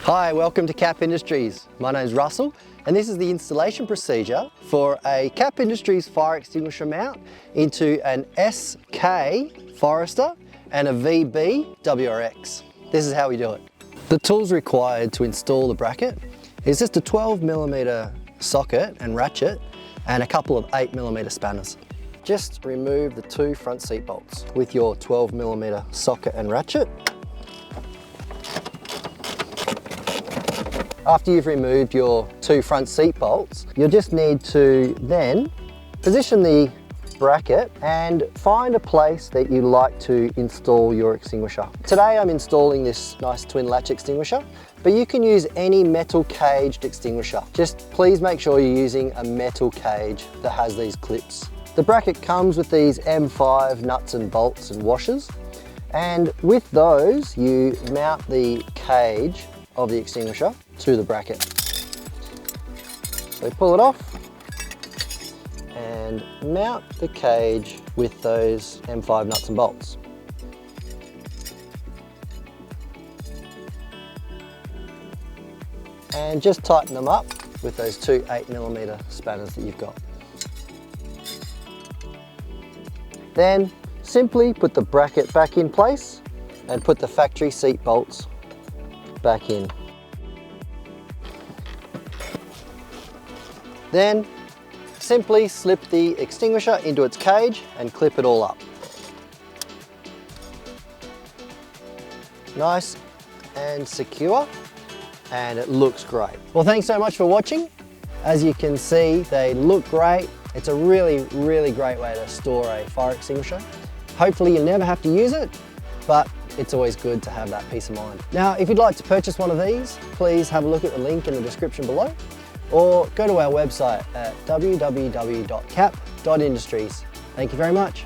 Hi, welcome to Kap Industries. My name is Russell and this is the installation procedure for a Kap Industries fire extinguisher mount into an SK Forester and a VB WRX. This is how we do it. The tools required to install the bracket is just a 12mm socket and ratchet and a couple of 8mm spanners. Just remove the two front seat bolts with your 12mm socket and ratchet. After you've removed your two front seat bolts, you'll just need to then position the bracket and find a place that you like to install your extinguisher. Today I'm installing this nice twin latch extinguisher, but you can use any metal caged extinguisher. Just please make sure you're using a metal cage that has these clips. The bracket comes with these M5 nuts and bolts and washers, and with those you mount the cage of the extinguisher to the bracket. So pull it off and mount the cage with those M5 nuts and bolts. And just tighten them up with those two 8mm spanners that you've got. Then simply put the bracket back in place and put the factory seat bolts back in. Then simply slip the extinguisher into its cage and clip it all up. Nice and secure, and it looks great. Well, thanks so much for watching. As you can see, they look great. It's a really great way to store a fire extinguisher. Hopefully you'll never have to use it, but it's always good to have that peace of mind. Now, if you'd like to purchase one of these, please have a look at the link in the description below, or go to our website at www.kap.industries. Thank you very much.